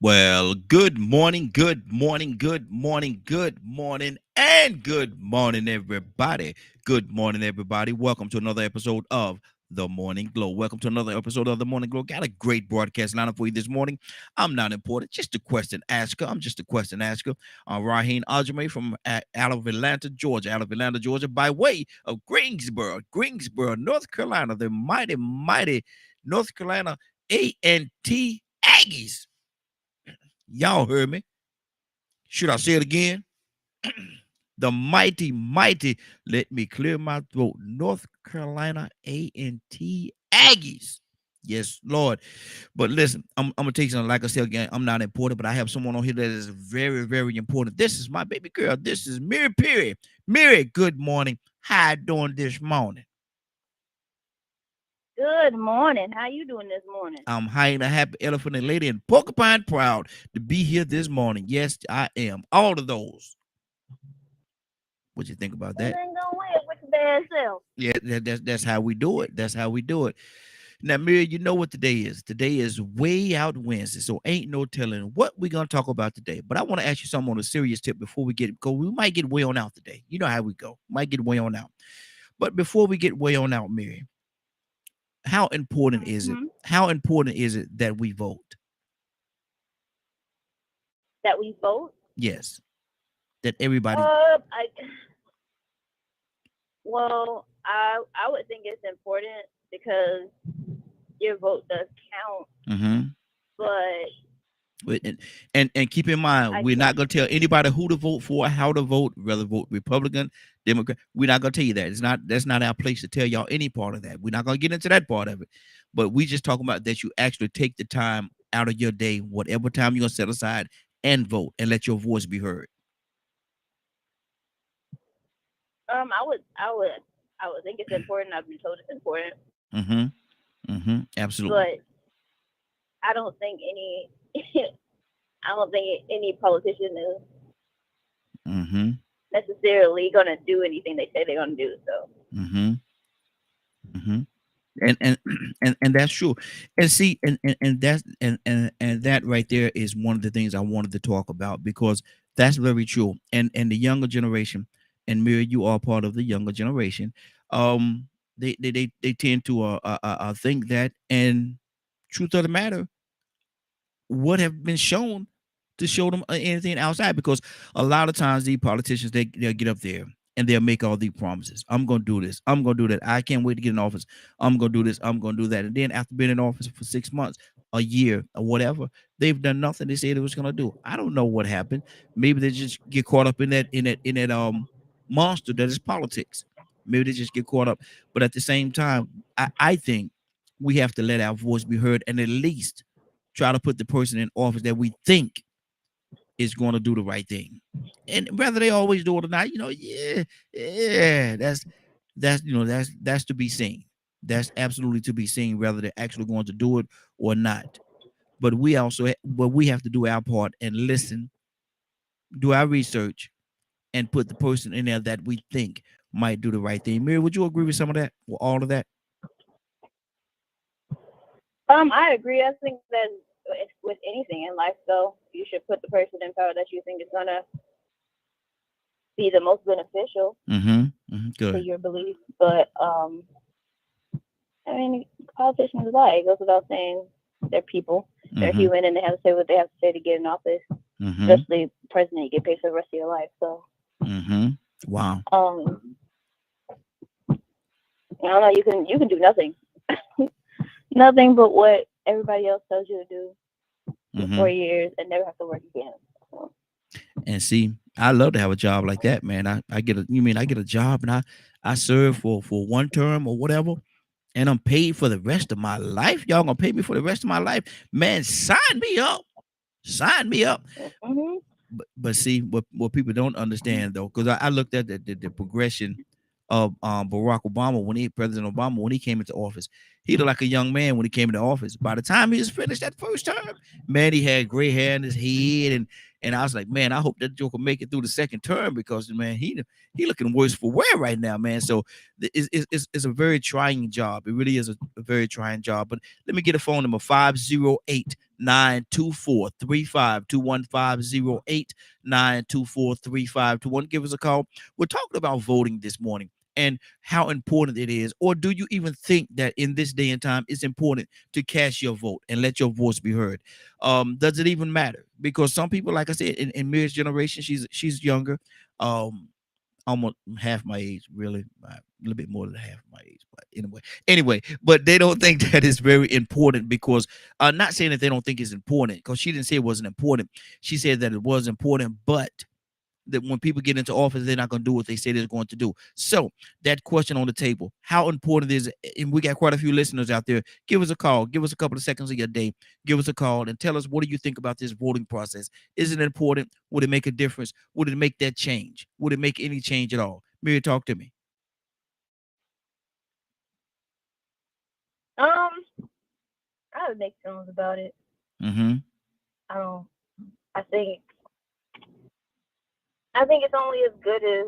Well, good morning, good morning, good morning, good morning, and good morning, everybody. Good morning, everybody. Welcome to another episode of The Morning Glow. Welcome to another episode of The Morning Glow. Got a great broadcast lineup for you this morning. I'm not important, just a question asker. I'm just a question asker. Raheem Ajame from out of Atlanta, Georgia. Out of Atlanta, Georgia, by way of Greensboro, North Carolina. The mighty North Carolina A&T Aggies. Y'all heard me. Should I say it again? The mighty, let me clear my throat, North Carolina A&T Aggies. Yes, Lord. But listen, I'm going to tell you something. Like I said again, I'm not important, but I have someone on here that is very, very important. This is my baby girl. This is Mary Perry. Mary, good morning. How you doing this morning? Good morning. How you doing this morning? I'm high and a happy elephant and lady and porcupine proud to be here this morning. Yes, I am. All of those. What you think about Well, that? then go ahead with your bad self. Yeah, that's how we do it. That's how we do it. Now, Mary, you know what today is? Today is Way Out Wednesday, so ain't no telling what we're gonna talk about today. But I want to ask you something on a serious tip before we get go. We might get way on out today. You know how we go. Might get way on out. But before we get way on out, Mary, how important is it? Hmm. How important is it that we vote? That we vote. Yes, that everybody. I I would think it's important because your vote does count, Mm-hmm. but And keep in mind, I we're think not gonna tell anybody who to vote for, how to vote, whether vote Republican, Democrat. We're not gonna tell you that. That's not our place to tell y'all any part of that. We're not gonna get into that part of it. But we just talking about that you actually take the time out of your day, whatever time you're gonna set aside, and vote and let your voice be heard. I would think it's important. I've been told it's important, Mm-hmm. Mm-hmm. Absolutely. but I don't think any I don't think any politician is Mm-hmm. necessarily gonna do anything they say they're gonna do. So Mm-hmm. Mm-hmm. And and that's true. And see, and that's and that right there is one of the things I wanted to talk about because that's very true. And the younger generation, and Mary, you are part of the younger generation. um they tend to think that, and truth of the matter, what have been shown to show them anything outside, because a lot of times these politicians, they'll get up there and they'll make all these promises. I'm gonna do this, I'm gonna do that, I can't wait to get in office, I'm gonna do this, I'm gonna do that. And then after being in office for 6 months, a year, or whatever, they've done nothing they said they was gonna do. I don't know what happened. Maybe they just get caught up in that monster that is politics. Maybe they just get caught up. But at the same time, I think we have to let our voice be heard, and at least try to put the person in office that we think is going to do the right thing. And whether they always do it or not, yeah, that's to be seen. That's absolutely to be seen, whether they're actually going to do it or not. But we have to do our part and listen, do our research, and put the person in there that we think might do the right thing. Mary, would you agree with some of that, or all of that? I agree. I think that with anything in life, though, you should put the person in power that you think is gonna be the most beneficial Mm-hmm. Mm-hmm. to Good. your beliefs. But I mean, politicians lie. It goes without saying. They're people. They're Mm-hmm. human, and they have to say what they have to say to get in office. Mm-hmm. Especially president, you get paid for the rest of your life. So, Mm-hmm. Wow. I don't know. You can do nothing, nothing but what everybody else tells you to do for Mm-hmm. 4 years and never have to work again. So, And see, I love to have a job like that, man. I get a, you mean I get a job and I serve for one term or whatever, and I'm paid for the rest of my life. Y'all gonna pay me for the rest of my life? Man, sign me up. Sign me up. hmm But see, what people don't understand though, because I looked at the progression of Barack Obama, when he President Obama, when he came into office. He looked like a young man when he came into office. By the time he was finished that first term, man, he had gray hair in his head, and I was like, man, I hope that Joker make it through the second term, because man, he looking worse for wear right now, man. So it's a very trying job. It really is a very trying job. But let me get a phone number, 508 924-35-21508, 924-3521. Give us a call. We're talking about voting this morning and how important it is. Or do you even think that in this day and time it's important to cast your vote and let your voice be heard? Does it even matter? Because some people, like I said, in Miriam's generation, she's younger, almost half my age, really, a little bit more than half my age. But anyway, but they don't think that is very important because, not saying that they don't think it's important, because she didn't say it wasn't important. She said that it was important, but that when people get into office, they're not going to do what they say they're going to do. So that question on the table, how important is it? And we got quite a few listeners out there. Give us a call. Give us a couple of seconds of your day. Give us a call and tell us, what do you think about this voting process? Is it important? Would it make a difference? Would it make that change? Would it make any change at all? Mary, talk to me. I have mixed feelings about it. Mm-hmm. I think it's only as good as,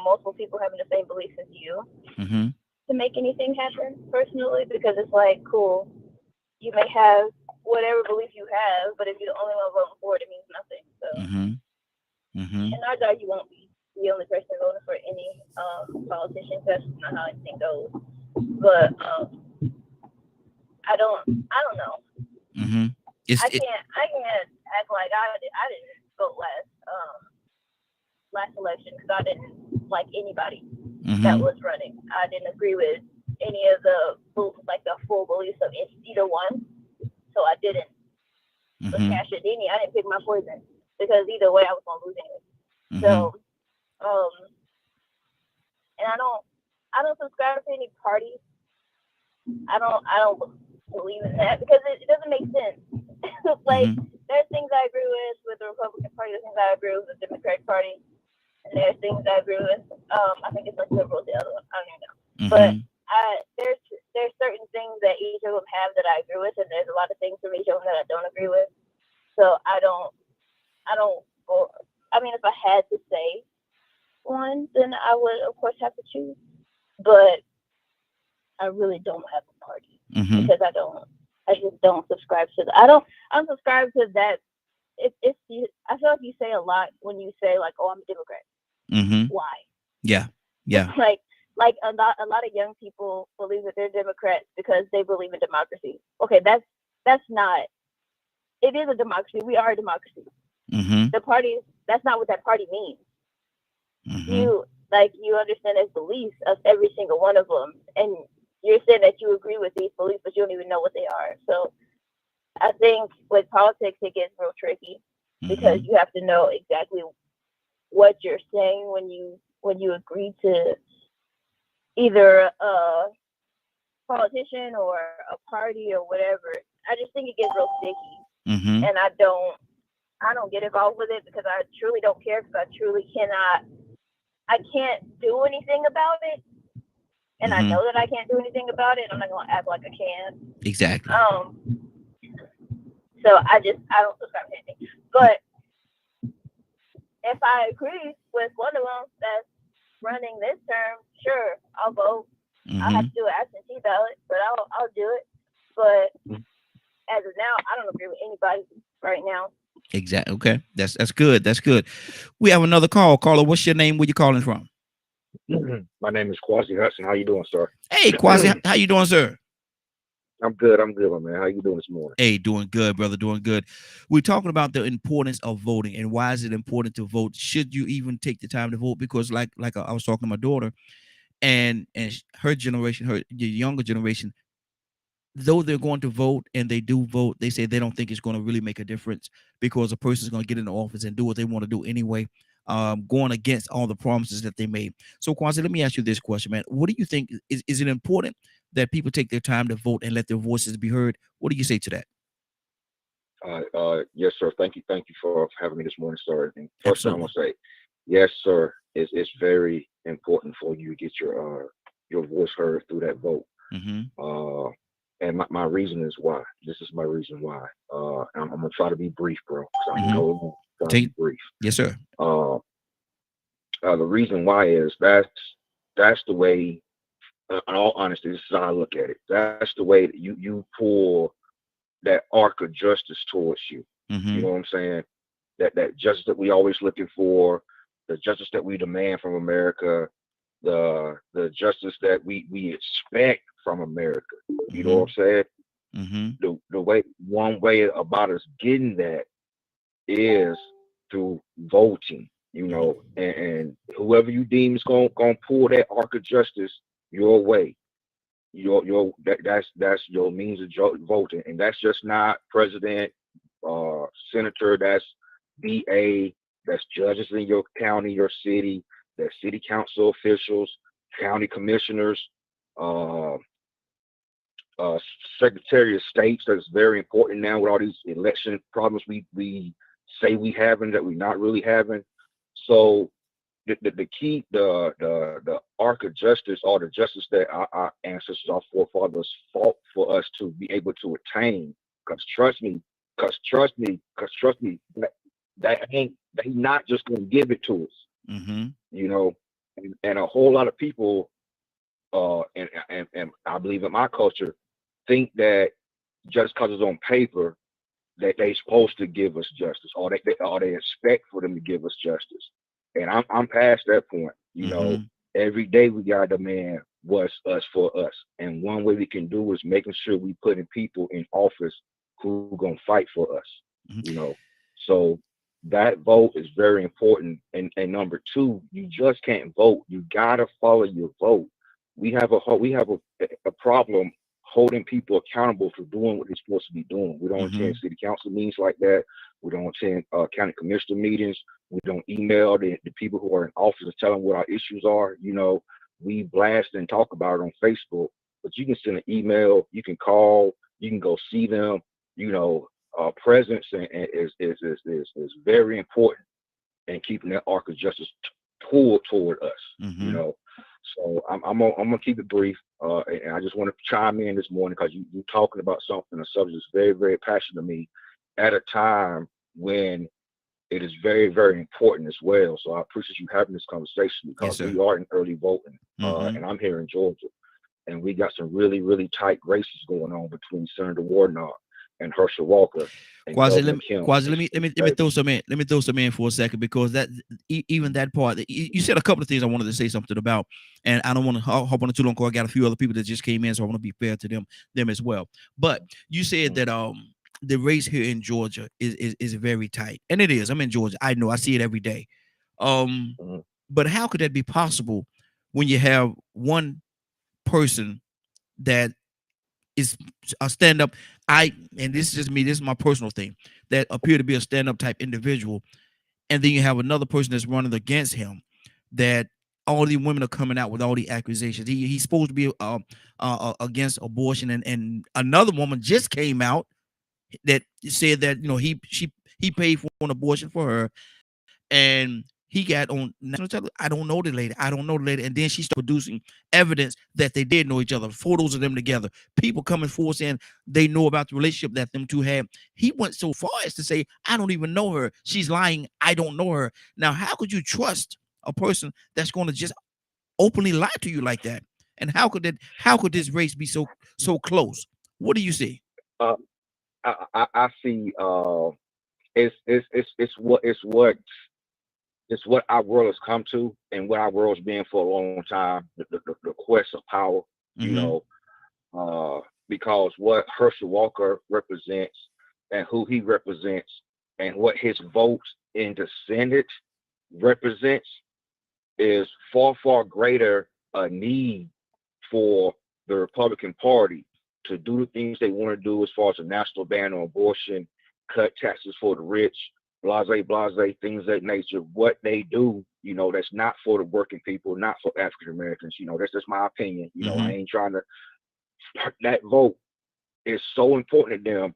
multiple people having the same beliefs as you Mm-hmm. to make anything happen personally, because it's like, cool, you may have whatever belief you have, but if you're the only one voting for it, it means nothing. So, Mm-hmm. Mm-hmm. and odds are you won't be the only person voting for any politician. That's not how anything goes. But I don't know. Mm-hmm. I can't act like I didn't vote last election because I didn't like anybody that was running. I didn't agree with any of the full beliefs of either one, so I didn't. But Cash or Dini, I didn't pick my poison because either way I was gonna lose anyway. So, and I don't subscribe to any parties. I don't believe in that because it doesn't make sense. Like, there's things I agree with the Republican Party, there's things I agree with the Democratic Party, and there's things I agree with. I think it's like liberal, the other one. I don't even know. But there's certain things that each of them have that I agree with, and there's a lot of things from each of them that I don't agree with. So I don't. I mean, if I had to say one, then I would, of course, have to choose. But I really don't have a party because I just don't subscribe to I don't subscribe to that. I feel like you say a lot when you say, like, oh, I'm a Democrat. Why? Yeah. Like a lot of young people believe that they're Democrats because they believe in democracy. Okay, that's not. It is a democracy. We are a democracy. The party, that's not what that party means. You understand there's beliefs of every single one of them, and you're saying that you agree with these beliefs, but you don't even know what they are. So I think with politics, it gets real tricky because you have to know exactly what you're saying when you agree to either a politician or a party or whatever. I just think it gets real sticky, and I don't get involved with it because I truly don't care, because I truly I can't do anything about it. And I know that I can't do anything about it. I'm not going to act like I can. Exactly. So I don't subscribe to anything. But if I agree with one of them that's running this term, sure, I'll vote. I'll have to do an absentee ballot, but I'll do it. But as of now, I don't agree with anybody right now. Exactly. Okay. That's good. That's good. We have another call. Caller, what's your name? Where you calling from? My name is Quasi Hudson. How you doing, sir? Hey, Quasi, how you doing, sir? I'm good, my man. How you doing this morning? Hey, doing good, brother. Doing good. We're talking about the importance of voting and why is it important to vote? Should you even take the time to vote? Because like I was talking to my daughter, and her generation, the younger generation, though they're going to vote and they do vote, they say they don't think it's going to really make a difference because a person's going to get in the office and do what they want to do anyway, going against all the promises that they made. So, Quasi, let me ask you this question, man. What do you think? Is it important that people take their time to vote and let their voices be heard? What do you say to that? Yes, sir. Thank you for having me this morning, sir. And first, I want to say, yes, sir. It's very important for you to get your voice heard through that vote. And my reason is why. This is my reason why. I'm gonna try to be brief, bro. I know I'm trying to be brief. Yes, sir. The reason why is that's the way. In all honesty, this is how I look at it. That's the way that you pull that arc of justice towards you. You know what I'm saying? That justice that we always looking for, the justice that we demand from America, the justice that we expect from America. You know what I'm saying? One way about us getting that is through voting. You know, and whoever you deem is gonna pull that arc of justice your way, that's your means of voting, and that's just not president, senator, that's DA, that's judges in your county, your city, that's city council officials, county commissioners, uh, secretary of states. That's very important now with all these election problems we say we having that we're not really having. So the key, the arc of justice, or the justice that our ancestors, our forefathers fought for us to be able to attain. Because trust me, they not just gonna give it to us. You know, and a whole lot of people, and I believe in my culture, think that just because it's on paper that they supposed to give us justice, or they expect for them to give us justice. And I'm past that point. You know, every day we gotta demand what's us for us. And one way we can do is making sure we putting people in office who gonna fight for us. You know, so that vote is very important. And number two, you just can't vote. You gotta follow your vote. We have a problem holding people accountable for doing what they're supposed to be doing. We don't attend city council meetings like that. We don't attend county commissioner meetings. We don't email the people who are in office and tell them what our issues are. You know, we blast and talk about it on Facebook, but you can send an email, you can call, you can go see them. You know, presence is very important in keeping that arc of justice pulled toward us. You know, so I'm gonna keep it brief, and I just want to chime in this morning because you're talking about something, a subject that's very, very passionate to me at a time when it is very, very important as well. So I appreciate you having this conversation because we are in early voting, and I'm here in Georgia, and we got some really, really tight races going on between Senator Warnock and Herschel Walker. Quasi, let me throw some in. Let me throw some in for a second, because that even that part, you said a couple of things I wanted to say something about, and I don't want to hop on it too long because I got a few other people that just came in, so I want to be fair to them as well. But you said that the race here in Georgia is very tight, and it is. I'm in Georgia. I know. I see it every day. But how could that be possible when you have one person that is a stand-up, and this is just me, this is my personal thing, that appear to be a stand-up type individual, and then you have another person that's running against him, that all these women are coming out with all the accusations. He's supposed to be against abortion, and another woman just came out that said that, you know, he paid for an abortion for her, and he got on national television. I don't know the lady. And then she started producing evidence that they did know each other, photos of them together, people coming forward saying they know about the relationship that them two had. He went so far as to say, I don't even know her. She's lying. I don't know her. Now, how could you trust a person that's going to just openly lie to you like that? And how could this race be so close? What do you see? I see. It's what our world has come to, and what our world's been for a long time. The quest of power, you know, because what Herschel Walker represents, and who he represents, and what his vote in the Senate represents, is far, far greater a need for the Republican Party to do the things they want to do as far as a national ban on abortion, cut taxes for the rich, blase, things of that nature. What they do, you know, that's not for the working people, not for African Americans. You know, that's just my opinion. You know, I ain't trying to. That vote is so important to them.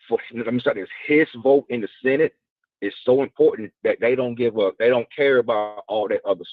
For, let me say this: his vote in the Senate is so important that they don't give up. They don't care about all that other stuff.